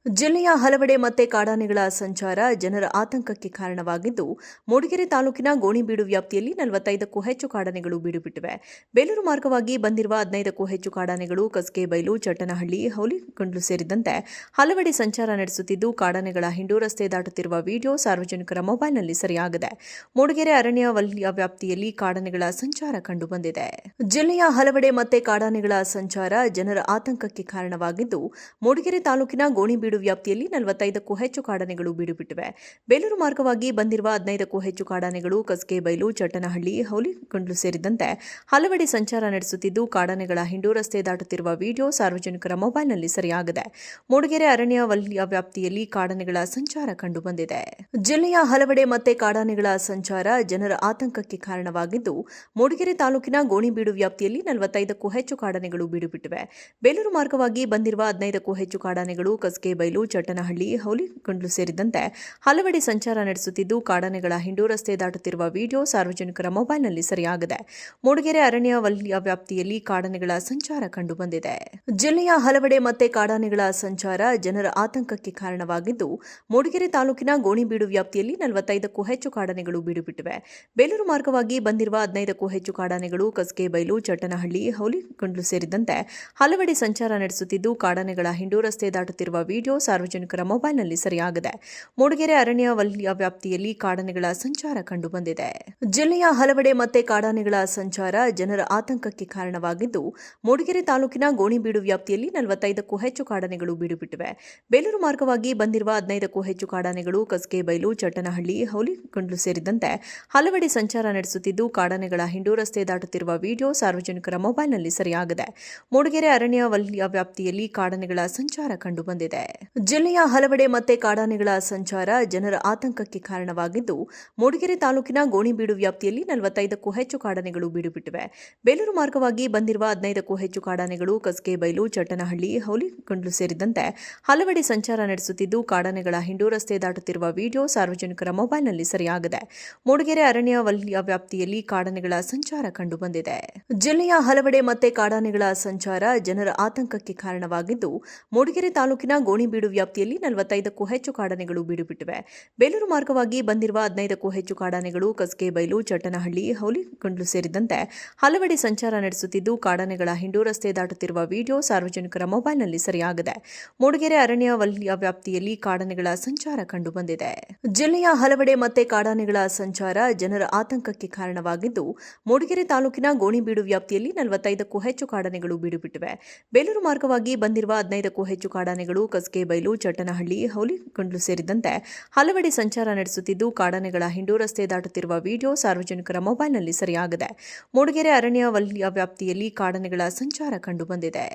ಜಿಲ್ಲೆಯ ಹಲವೆಡೆ ಮತ್ತೆ ಕಾಡಾನೆಗಳ ಸಂಚಾರ ಜನರ ಆತಂಕಕ್ಕೆ ಕಾರಣವಾಗಿದ್ದು, ಮೂಡಿಗೆರೆ ತಾಲೂಕಿನ ಗೋಣಿಬೀಡು ವ್ಯಾಪ್ತಿಯಲ್ಲಿ 45ಕ್ಕೂ ಹೆಚ್ಚು ಕಾಡಾನೆಗಳು ಬೀಡುಬಿಟ್ಟಿವೆ. ಬೇಲೂರು ಮಾರ್ಗವಾಗಿ ಬಂದಿರುವ 15ಕ್ಕೂ ಹೆಚ್ಚು ಕಾಡಾನೆಗಳು ಕಸ್ಕೆಬೈಲು, ಚಟ್ಟನಹಳ್ಳಿ, ಹೌಲಿಗೊಂಡ್ಲು ಸೇರಿದಂತೆ ಹಲವೆಡೆ ಸಂಚಾರ ನಡೆಸುತ್ತಿದ್ದು, ಕಾಡಾನೆಗಳ ಹಿಂಡು ರಸ್ತೆ ದಾಟುತ್ತಿರುವ ವಿಡಿಯೋ ಸಾರ್ವಜನಿಕರ ಮೊಬೈಲ್ನಲ್ಲಿ ಸೆರೆಯಾಗಿದೆ. ಮೂಡಿಗೆರೆ ಅರಣ್ಯ ವಲಯ ವ್ಯಾಪ್ತಿಯಲ್ಲಿ ಕಾಡಾನೆಗಳ ಸಂಚಾರ ಕಂಡುಬಂದಿದೆ. ಜಿಲ್ಲೆಯ ಹಲವೆಡೆ ಮತ್ತೆ ಕಾಡಾನೆಗಳ ಸಂಚಾರ ಜನರ ಆತಂಕಕ್ಕೆ ಕಾರಣವಾಗಿದ್ದು, ಮೂಡಿಗೆರೆ ತಾಲೂಕಿನ ಗೋಣಿಬೀಡು ವ್ಯಾಪ್ತಿಯಲ್ಲಿ 45ಕ್ಕೂ ಹೆಚ್ಚು ಕಾಡಾನೆಗಳು ಬೀಡುಬಿಟ್ಟಿವೆ. ಬೇಲೂರು ಮಾರ್ಗವಾಗಿ ಬಂದಿರುವ 15ಕ್ಕೂ ಹೆಚ್ಚು ಕಾಡಾನೆಗಳು ಕಸ್ಕೆಬೈಲು, ಚಟ್ಟನಹಳ್ಳಿ, ಹೌಲಿಗೊಂಡ್ಲು ಸೇರಿದಂತೆ ಹಲವೆಡೆ ಸಂಚಾರ ನಡೆಸುತ್ತಿದ್ದು, ಕಾಡಾನೆಗಳ ಹಿಂಡು ರಸ್ತೆ ದಾಟುತ್ತಿರುವ ವಿಡಿಯೋ ಸಾರ್ವಜನಿಕರ ಮೊಬೈಲ್ನಲ್ಲಿ ಸೆರೆಯಾಗಿದೆ. ಮೂಡಿಗೆರೆ ಅರಣ್ಯ ವಲಯ ವ್ಯಾಪ್ತಿಯಲ್ಲಿ ಕಾಡಾನೆಗಳ ಸಂಚಾರ ಕಂಡುಬಂದಿದೆ. ಜಿಲ್ಲೆಯ ಹಲವೆಡೆ ಮತ್ತೆ ಕಾಡಾನೆಗಳ ಸಂಚಾರ ಜನರ ಆತಂಕಕ್ಕೆ ಕಾರಣವಾಗಿದ್ದು, ಮೂಡಿಗೆರೆ ತಾಲೂಕಿನ ಗೋಣಿಬೀಡು ವ್ಯಾಪ್ತಿಯಲ್ಲಿ 45ಕ್ಕೂ ಹೆಚ್ಚು ಕಾಡಾನೆಗಳು ಬೀಡುಬಿಟ್ಟಿವೆ. ಬೇಲೂರು ಮಾರ್ಗವಾಗಿ ಬಂದಿರುವ 15ಕ್ಕೂ ಹೆಚ್ಚು ಕಾಡಾನೆಗಳು ಕಸ್ಕೆಬೈಲು, ಚಟ್ಟನಹಳ್ಳಿ, ಹೌಲಿಗೊಂಡ್ಲು ಸೇರಿದಂತೆ ಹಲವೆಡೆ ಸಂಚಾರ ನಡೆಸುತ್ತಿದ್ದು, ಕಾಡಾನೆಗಳ ಹಿಂಡು ರಸ್ತೆ ದಾಟುತ್ತಿರುವ ವಿಡಿಯೋ ಸಾರ್ವಜನಿಕರ ಮೊಬೈಲ್ನಲ್ಲಿ ಸೆರೆಯಾಗಿದೆ. ಮೂಡಿಗೆರೆ ಅರಣ್ಯ ವಲಯ ವ್ಯಾಪ್ತಿಯಲ್ಲಿ ಕಾಡಾನೆಗಳ ಸಂಚಾರ ಕಂಡುಬಂದಿದೆ. ಜಿಲ್ಲೆಯ ಹಲವೆಡೆ ಮತ್ತೆ ಕಾಡಾನೆಗಳ ಸಂಚಾರ ಜನರ ಆತಂಕಕ್ಕೆ ಕಾರಣವಾಗಿದ್ದು, ಮೂಡಿಗೆರೆ ತಾಲೂಕಿನ ಗೋಣಿಬೀಡು ವ್ಯಾಪ್ತಿಯಲ್ಲಿ 45ಕ್ಕೂ ಹೆಚ್ಚು ಕಾಡಾನೆಗಳು ಬೀಡುಬಿಟ್ಟಿವೆ. ಬೇಲೂರು ಮಾರ್ಗವಾಗಿ ಬಂದಿರುವ 15ಕ್ಕೂ ಹೆಚ್ಚು ಕಾಡಾನೆಗಳು ಕಸ್ಕೆಬೈಲು, ಚಟ್ಟನಹಳ್ಳಿ, ಹೌಲಿಗೊಂಡ್ಲು ಸೇರಿದಂತೆ ಹಲವೆಡೆ ಸಂಚಾರ ನಡೆಸುತ್ತಿದ್ದು, ಕಾಡಾನೆಗಳ ಹಿಂಡು ರಸ್ತೆ ದಾಟುತ್ತಿರುವ ವಿಡಿಯೋ ಸಾರ್ವಜನಿಕರ ಮೊಬೈಲ್ನಲ್ಲಿ ಸೆರೆಯಾಗಿದೆ. ಮೂಡಿಗೆರೆ ಅರಣ್ಯ ವಲಯ ವ್ಯಾಪ್ತಿಯಲ್ಲಿ ಕಾಡಾನೆಗಳ ಸಂಚಾರ ಕಂಡುಬಂದಿದೆ. ಜಿಲ್ಲೆಯ ಹಲವೆಡೆ ಮತ್ತೆ ಕಾಡಾನೆಗಳ ಸಂಚಾರ ಜನರ ಆತಂಕಕ್ಕೆ ಕಾರಣವಾಗಿದ್ದು, ಮೂಡಿಗೆರೆ ತಾಲೂಕಿನ ಗೋಣಿಬೀಡು ವ್ಯಾಪ್ತಿಯಲ್ಲಿ 45ಕ್ಕೂ ಹೆಚ್ಚು ಕಾಡಾನೆಗಳು ಬೀಡುಬಿಟ್ಟಿವೆ. ಬೇಲೂರು ಮಾರ್ಗವಾಗಿ ಬಂದಿರುವ 15ಕ್ಕೂ ಹೆಚ್ಚು ಕಾಡಾನೆಗಳು ಕಸ್ಕೆಬೈಲು, ಚಟ್ಟನಹಳ್ಳಿ, ಹೌಲಿಗೊಂಡ್ಲು ಸೇರಿದಂತೆ ಹಲವೆಡೆ ಸಂಚಾರ ನಡೆಸುತ್ತಿದ್ದು, ಕಾಡಾನೆಗಳ ಹಿಂಡು ರಸ್ತೆ ದಾಟುತ್ತಿರುವ ವಿಡಿಯೋ ಸಾರ್ವಜನಿಕರ ಮೊಬೈಲ್ನಲ್ಲಿ ಸೆರೆಯಾಗಿದೆ. ಮೂಡಿಗೆರೆ ಅರಣ್ಯ ವಲಯ ವ್ಯಾಪ್ತಿಯಲ್ಲಿ ಕಾಡಾನೆಗಳ ಸಂಚಾರ ಕಂಡುಬಂದಿದೆ. ಜಿಲ್ಲೆಯ ಹಲವೆಡೆ ಮತ್ತೆ ಕಾಡಾನೆಗಳ ಸಂಚಾರ ಜನರ ಆತಂಕಕ್ಕೆ ಕಾರಣವಾಗಿದ್ದು, ಮೂಡಿಗೆರೆ ತಾಲೂಕಿನ ಗೋಣಿಬೀಡು ವ್ಯಾಪ್ತಿಯಲ್ಲಿ 45ಕ್ಕೂ ಹೆಚ್ಚು ಕಾಡಾನೆಗಳು ಬೀಡುಬಿಟ್ಟಿವೆ. ಬೇಲೂರು ಮಾರ್ಗವಾಗಿ ಬಂದಿರುವ 15ಕ್ಕೂ ಹೆಚ್ಚು ಕಾಡಾನೆಗಳು ಕಸ್ಕೆಬೈಲು, ಚಟ್ಟನಹಳ್ಳಿ, ಹೌಲಿಗೊಂಡ್ಲು ಸೇರಿದಂತೆ ಹಲವೆಡೆ ಸಂಚಾರ ನಡೆಸುತ್ತಿದ್ದು, ಕಾಡಾನೆಗಳ ಹಿಂಡು ರಸ್ತೆ ದಾಟುತ್ತಿರುವ ವಿಡಿಯೋ ಸಾರ್ವಜನಿಕರ ಮೊಬೈಲ್ನಲ್ಲಿ ಸೆರೆಯಾಗಿದೆ. ಮೂಡಿಗೆರೆ ಅರಣ್ಯ ವಲಯ ವ್ಯಾಪ್ತಿಯಲ್ಲಿ ಕಾಡಾನೆಗಳ ಸಂಚಾರ ಕಂಡುಬಂದಿದೆ. ಜಿಲ್ಲೆಯ ಹಲವೆಡೆ ಮತ್ತೆ ಕಾಡಾನೆಗಳ ಸಂಚಾರ ಜನರ ಆತಂಕಕ್ಕೆ ಕಾರಣವಾಗಿದ್ದು, ಮೂಡಿಗೆರೆ ತಾಲೂಕಿನ ಗೋಣಿಬೀಡು ವ್ಯಾಪ್ತಿಯಲ್ಲಿ 45ಕ್ಕೂ ಹೆಚ್ಚು ಕಾಡಾನೆಗಳು ಬೀಡುಬಿಟ್ಟಿವೆ. ಬೇಲೂರು ಮಾರ್ಗವಾಗಿ ಬಂದಿರುವ 15ಕ್ಕೂ ಹೆಚ್ಚು ಕಾಡಾನೆಗಳು ಕಸ್ಕೆಬೈಲು, ಚಟ್ಟನಹಳ್ಳಿ, ಹೌಲಿಗೊಂಡ್ಲು ಸೇರಿದಂತೆ ಹಲವೆಡೆ ಸಂಚಾರ ನಡೆಸುತ್ತಿದ್ದು, ಕಾಡಾನೆಗಳ ಹಿಂಡು ರಸ್ತೆ ದಾಟುತ್ತಿರುವ ವಿಡಿಯೋ ಸಾರ್ವಜನಿಕರ ಮೊಬೈಲ್ನಲ್ಲಿ ಸೆರೆಯಾಗಿದೆ. ಮೂಡಿಗೆರೆ ಅರಣ್ಯ ವಲಯ ವ್ಯಾಪ್ತಿಯಲ್ಲಿ ಕಾಡಾನೆಗಳ ಸಂಚಾರ ಕಂಡುಬಂದಿದೆ. ಜಿಲ್ಲೆಯ ಹಲವೆಡೆ ಮತ್ತೆ ಕಾಡಾನೆಗಳ ಸಂಚಾರ ಜನರ ಆತಂಕಕ್ಕೆ ಕಾರಣವಾಗಿದ್ದು, ಮೂಡಿಗೆರೆ ತಾಲೂಕಿನ ಗೋಣಿಬೀಡು ವ್ಯಾಪ್ತಿಯಲ್ಲಿ 45ಕ್ಕೂ ಹೆಚ್ಚು ಕಾಡಾನೆಗಳು ಬೀಡುಬಿಟ್ಟಿವೆ. ಬೇಲೂರು ಮಾರ್ಗವಾಗಿ ಬಂದಿರುವ 15ಕ್ಕೂ ಹೆಚ್ಚು ಕಾಡಾನೆಗಳು ಕಸ್ಕೆಬೈಲು, ಚಟ್ಟನಹಳ್ಳಿ, ಹೌಲಿಗೊಂಡ್ಲು ಸೇರಿದಂತೆ ಹಲವೆಡೆ ಸಂಚಾರ ನಡೆಸುತ್ತಿದ್ದು, ಕಾಡಾನೆಗಳ ಹಿಂಡು ರಸ್ತೆ ದಾಟುತ್ತಿರುವ ವಿಡಿಯೋ ಸಾರ್ವಜನಿಕರ ಮೊಬೈಲ್ನಲ್ಲಿ ಸೆರೆಯಾಗಿದೆ. ಮೂಡಿಗೆರೆ ಅರಣ್ಯ ವಲಯ ವ್ಯಾಪ್ತಿಯಲ್ಲಿ ಕಾಡಾನೆಗಳ ಸಂಚಾರ ಕಂಡುಬಂದಿದೆ.